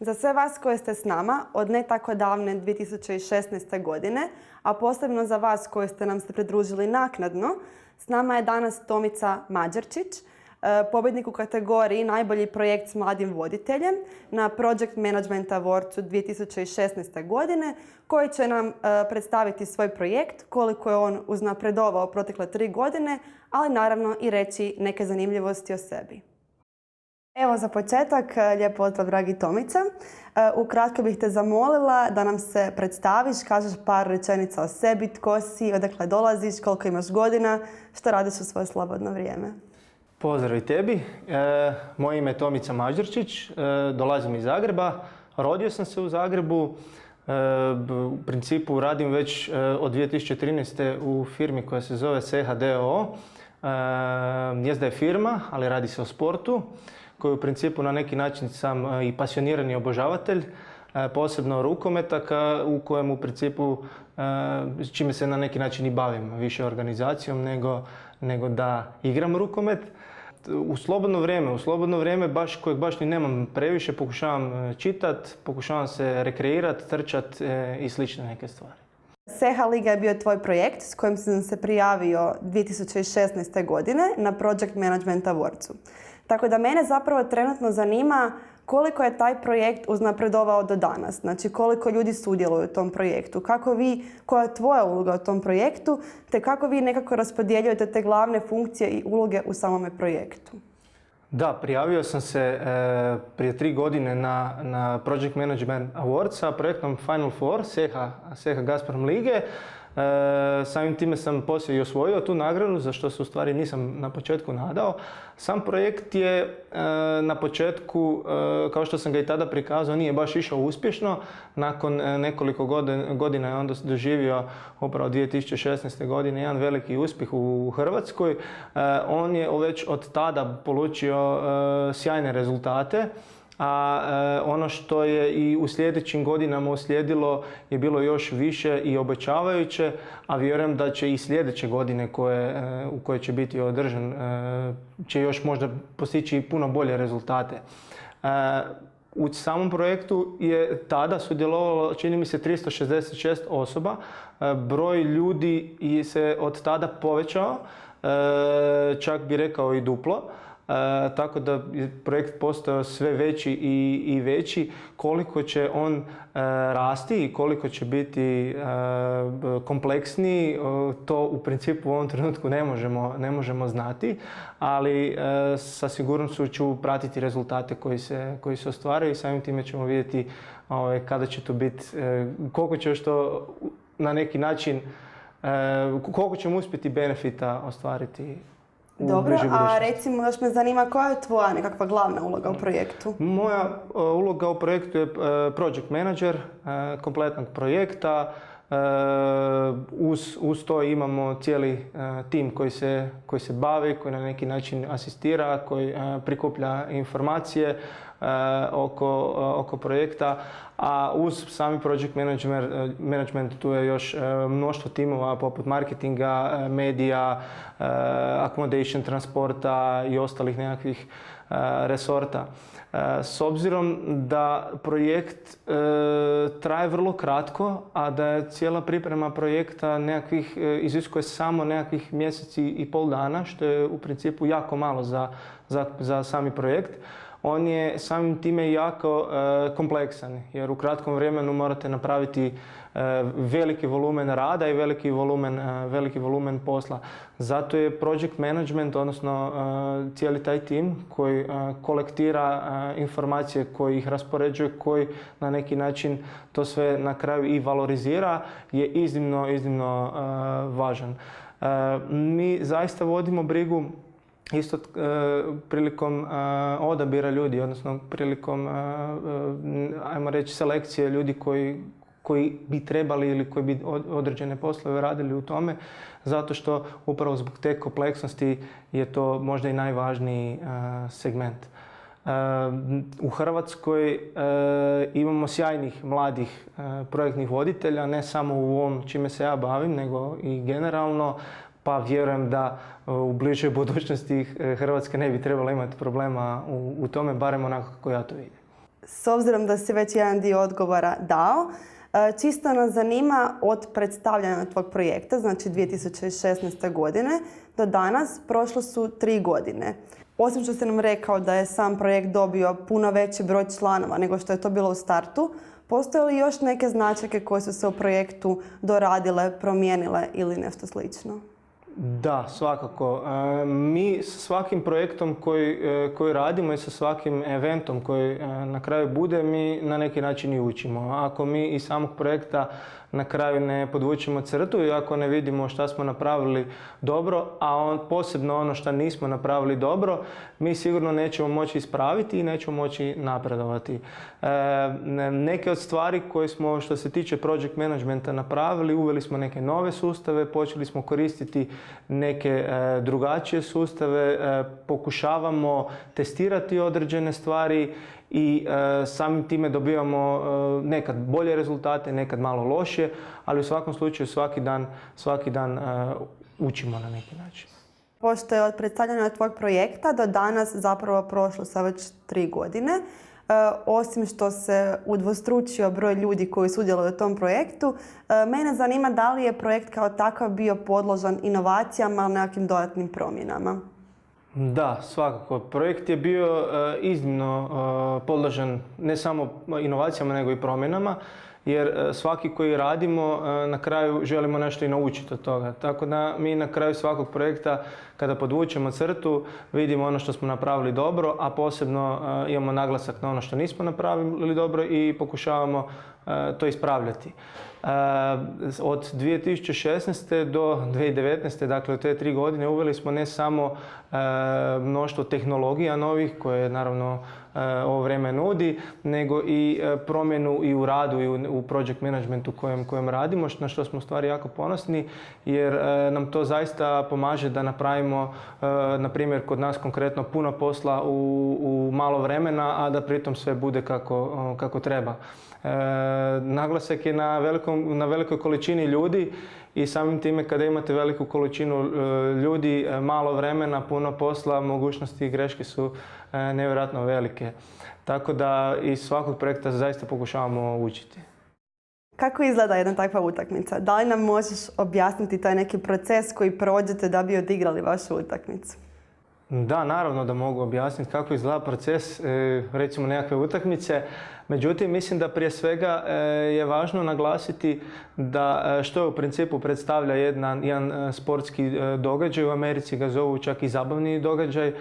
Za sve vas koji ste s nama od ne tako davne 2016. godine, a posebno za vas koji ste nam se pridružili naknadno, s nama je danas Tomica Mađarčić, pobjednik u kategoriji Najbolji projekt s mladim voditeljem na Project Management Awardsu 2016. godine, koji će nam predstaviti svoj projekt, koliko je on uznapredovao protekle 3 godine, ali naravno i reći neke zanimljivosti o sebi. Evo za početak, lijep pozdrav dragi Tomica. Ukratko bih te zamolila da nam se predstaviš, kažeš par rečenica o sebi, tko si, odakle dolaziš, koliko imaš godina, što radiš u svoje slobodno vrijeme. Pozdrav i tebi. Moje ime je Tomica Mađarčić, dolazim iz Zagreba, rodio sam se u Zagrebu. U principu radim već od 2013. u firmi koja se zove SEHA d.o.o. Jest da je firma, ali radi se o sportu, koji u principu na neki način sam i pasionirani obožavatelj, posebno rukometa u kojem u principu čime se na neki način i bavim, više organizacijom nego da igram rukomet. U slobodno vrijeme kojeg baš ni nemam previše, pokušavam čitati, pokušavam se rekreirati, trčati i slične neke stvari. SEHA Liga je bio tvoj projekt s kojim sam se prijavio 2016. godine na Project Management Awardsu. Tako da mene zapravo trenutno zanima koliko je taj projekt uznapredovao do danas. Znači koliko ljudi sudjeluju u tom projektu, koja je tvoja uloga u tom projektu, te kako vi nekako raspodjeljujete te glavne funkcije i uloge u samome projektu. Da, prijavio sam se prije 3 godine na Project Management Award sa projektom Final Four, SEHA Gazprom lige. Samim time sam poslije i osvojio tu nagradu, za što se u stvari nisam na početku nadao. Sam projekt je na početku, kao što sam ga i tada prikazao, nije baš išao uspješno. Nakon nekoliko godina je onda doživio upravo 2016. godine jedan veliki uspjeh u Hrvatskoj. On je već od tada polučio sjajne rezultate. A ono što je i u sljedećim godinama uslijedilo je bilo još više i obećavajuće, a vjerujem da će i sljedeće godine u koje će biti održan će još možda postići i puno bolje rezultate. U samom projektu je tada sudjelovalo, čini mi se, 366 osoba. Broj ljudi se od tada povećao, čak bi rekao i duplo. Tako da je projekt postao sve veći i veći. Koliko će on rasti i koliko će biti kompleksniji, to u principu u ovom trenutku ne možemo znati, ali sa sigurnošću ću pratiti rezultate koji se ostvaraju i samim time ćemo vidjeti kada će to biti, koliko će još to na neki način, koliko ćemo uspjeti benefita ostvariti. Dobro, a recimo još me zanima koja je tvoja nekakva glavna uloga u projektu? Moja uloga u projektu je project manager kompletnog projekta. Uz to imamo cijeli tim koji se bavi, koji na neki način asistira, koji prikuplja informacije oko projekta, a uz sami project management tu je još mnoštvo timova poput marketinga, medija, accommodation, transporta i ostalih nekakvih resorta. S obzirom da projekt traje vrlo kratko, a da je cijela priprema projekta iziskuje samo nekakvih mjeseci i pol dana, što je u principu jako malo za sami projekt. On je samim time jako kompleksan, jer u kratkom vremenu morate napraviti veliki volumen rada i veliki volumen posla. Zato je project management, odnosno cijeli taj tim koji kolektira informacije, koji ih raspoređuje, koji na neki način to sve na kraju i valorizira, je iznimno važan. Mi zaista vodimo brigu isto prilikom odabira ljudi, odnosno prilikom, ajmo reći, selekcije ljudi koji bi trebali ili koji bi određene poslove radili u tome, zato što upravo zbog te kompleksnosti je to možda i najvažniji segment. U Hrvatskoj imamo sjajnih mladih projektnih voditelja, ne samo u ovom čime se ja bavim, nego i generalno. Pa vjerujem da u bližoj budućnosti Hrvatska ne bi trebala imati problema u tome, barem onako kako ja to vidim. S obzirom da si već jedan dio odgovora dao, čisto nas zanima od predstavljanja tvog projekta, znači 2016. godine, do danas prošlo su 3 godine. Osim što si nam rekao da je sam projekt dobio puno veći broj članova nego što je to bilo u startu, postoje li još neke značajke koje su se u projektu doradile, promijenile ili nešto slično? Da, svakako. Mi sa svakim projektom koji radimo i sa svakim eventom koji na kraju bude, mi na neki način i učimo. Ako mi iz samog projekta na kraju ne podvučemo crtu i ako ne vidimo šta smo napravili dobro, a posebno ono što nismo napravili dobro, mi sigurno nećemo moći ispraviti i nećemo moći napredovati. Neke od stvari koje smo što se tiče project managementa napravili, uveli smo neke nove sustave, počeli smo koristiti neke drugačije sustave, pokušavamo testirati određene stvari i samim time dobivamo nekad bolje rezultate, nekad malo lošije, ali u svakom slučaju svaki dan učimo na neki način. Pošto je od predstavljanja tvog projekta do danas zapravo prošlo sa već 3 godine, osim što se udvostručio broj ljudi koji sudjeluju u tom projektu, mene zanima da li je projekt kao takav bio podložan inovacijama ili nekakvim dodatnim promjenama. Da, svakako. Projekt je bio iznimno podložan ne samo inovacijama nego i promjenama, jer svaki koji radimo na kraju želimo nešto i naučiti od toga. Tako da mi na kraju svakog projekta kada podvučemo crtu vidimo ono što smo napravili dobro, a posebno imamo naglasak na ono što nismo napravili dobro i pokušavamo to ispravljati. Od 2016. do 2019. dakle u te 3 godine uveli smo ne samo mnoštvo tehnologija novih koje naravno ovo vrijeme nudi, nego i promjenu i u radu i u project managementu kojem radimo, na što smo u stvari jako ponosni jer nam to zaista pomaže da napravimo, na primjer kod nas konkretno, puno posla u malo vremena, a da pritom sve bude kako treba. Naglasak je na velikoj količini ljudi i samim time kada imate veliku količinu ljudi, malo vremena, puno posla, mogućnosti i greške su nevjerojatno velike. Tako da iz svakog projekta zaista pokušavamo učiti. Kako izgleda jedna takva utakmica? Da li nam možeš objasniti taj neki proces koji prođete da bi odigrali vašu utakmicu? Da, naravno da mogu objasniti kako izgleda proces, recimo nekakve utakmice. Međutim, mislim da prije svega je važno naglasiti da što u principu predstavlja jedan sportski događaj. U Americi ga zovu čak i zabavni događaj.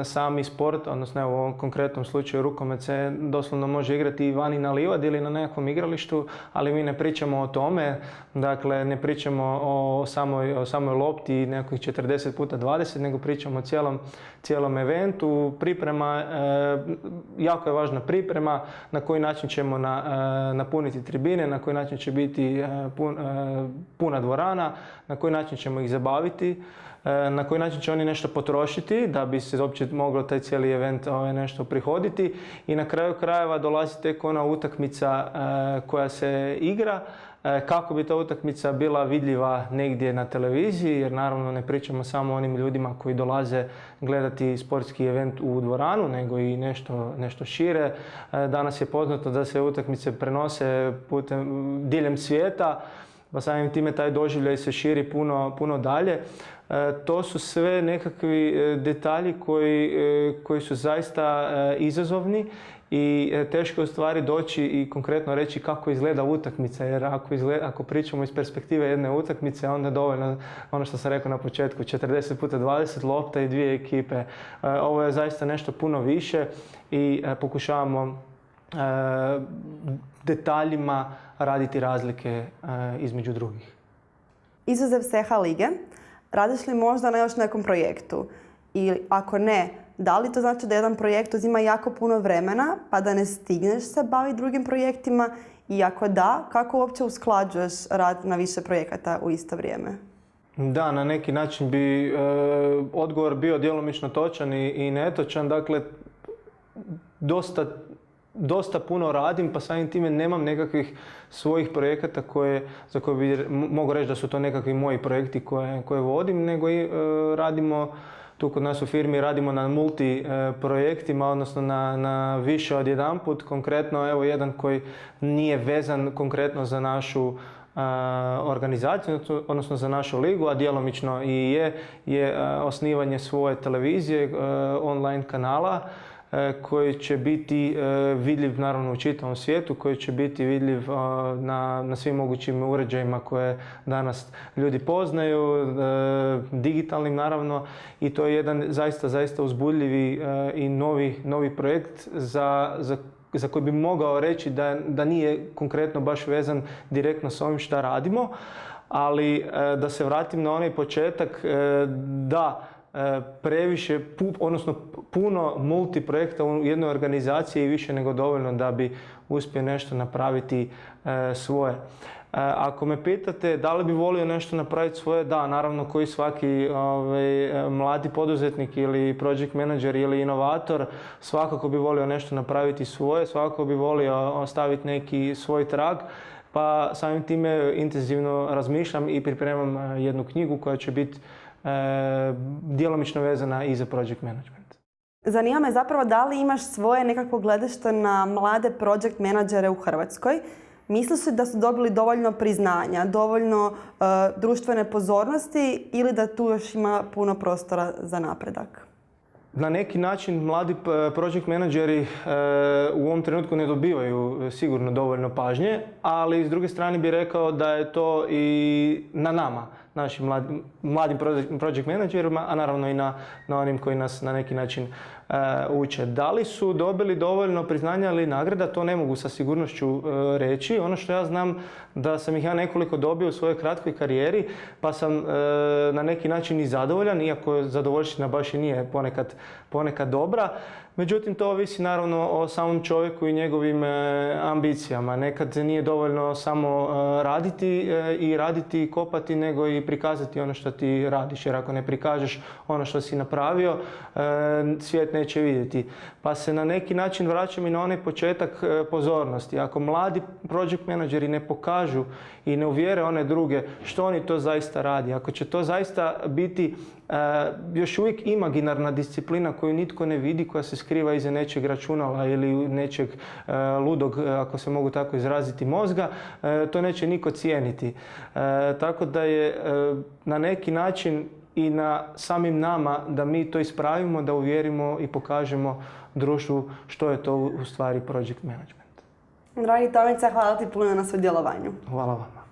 Sami sport, odnosno u ovom konkretnom slučaju rukomet se doslovno može igrati i vani na livadi ili na nekakvom igralištu, ali mi ne pričamo o tome. Dakle, ne pričamo o samoj lopti i nekih 40x20, nego pričamo o cijelom eventu. Priprema, jako je važna priprema, na koji način ćemo napuniti tribine, na koji način će biti puna dvorana, na koji način ćemo ih zabaviti, na koji način će oni nešto potrošiti da bi se uopće moglo taj cijeli event nešto prihoditi i na kraju krajeva dolazi tek ona utakmica koja se igra, kako bi ta utakmica bila vidljiva negdje na televiziji, jer naravno ne pričamo samo o onim ljudima koji dolaze gledati sportski event u dvoranu, nego i nešto šire. Danas je poznato da se utakmice prenose diljem svijeta, pa samim time taj doživljaj se širi puno dalje. To su sve nekakvi detalji koji su zaista izazovni i teško je u stvari doći i konkretno reći kako izgleda utakmica, jer ako pričamo iz perspektive jedne utakmice, onda je dovoljno ono što sam rekao na početku, 40x20 lopta i 2 ekipe. Ovo je zaista nešto puno više i pokušavamo detaljima raditi razlike između drugih. Izuzev SEHA lige, radiš li možda na još nekom projektu? I ako ne, da li to znači da jedan projekt uzima jako puno vremena pa da ne stigneš se baviti drugim projektima? I ako da, kako uopće usklađuješ rad na više projekata u isto vrijeme? Da, na neki način bi odgovor bio djelomično točan i netočan. Dakle, dosta puno radim, pa samim time nemam nekakvih svojih projekata za koje bi mogu reći da su to nekakvi moji projekti koje vodim, nego i radimo tu kod nas u firmi radimo na multi projektima, odnosno na više od jedanput. Konkretno, evo jedan koji nije vezan konkretno za našu organizaciju, odnosno za našu ligu, a djelomično i je osnivanje svoje televizije, online kanala koji će biti vidljiv naravno u čitavom svijetu, koji će biti vidljiv na svim mogućim uređajima koje danas ljudi poznaju, digitalnim naravno, i to je jedan zaista uzbudljivi i novi projekt za koji bi mogao reći da nije konkretno baš vezan direktno s ovim šta radimo, ali da se vratim na onaj početak, da previše, odnosno puno multiprojekta u jednoj organizaciji je više nego dovoljno da bi uspio nešto napraviti svoje. Ako me pitate da li bi volio nešto napraviti svoje, da, naravno, koji svaki mladi poduzetnik ili project manager ili inovator, svakako bi volio nešto napraviti svoje, svakako bi volio ostaviti neki svoj trag, pa samim time intenzivno razmišljam i pripremam jednu knjigu koja će biti djelomično vezana i za project management. Zanima me zapravo da li imaš svoje nekakvo gledište na mlade project menadžere u Hrvatskoj. Misliš li da su dobili dovoljno priznanja, dovoljno društvene pozornosti ili da tu još ima puno prostora za napredak? Na neki način mladi project menadžeri u ovom trenutku ne dobivaju sigurno dovoljno pažnje, ali s druge strane bih rekao da je to i na nama, našim mladim project menadžerima, a naravno i na onim koji nas na neki način uče. Da li su dobili dovoljno priznanja ili nagrada, to ne mogu sa sigurnošću reći. Ono što ja znam da sam ih ja nekoliko dobio u svojoj kratkoj karijeri, pa sam na neki način i zadovoljan, iako zadovoljština baš i nije ponekad dobra. Međutim, to ovisi naravno o samom čovjeku i njegovim ambicijama. Nekad nije dovoljno samo raditi i kopati, nego i prikazati ono što ti radiš. Jer ako ne prikažeš ono što si napravio, svijet neće vidjeti. Pa se na neki način vraćam i na onaj početak pozornosti. Ako mladi project menadžeri ne pokažu i ne uvjere one druge što oni to zaista radi, ako će to zaista biti još uvijek imaginarna disciplina koju nitko ne vidi, koja se skriva iza nečeg računala ili nečeg ludog, ako se mogu tako izraziti, mozga, to neće niko cijeniti. Tako da je na neki način i na samim nama da mi to ispravimo, da uvjerimo i pokažemo društvu što je to u stvari project management. Dragi Tomica, hvala ti puno na sudjelovanju. Hvala vama.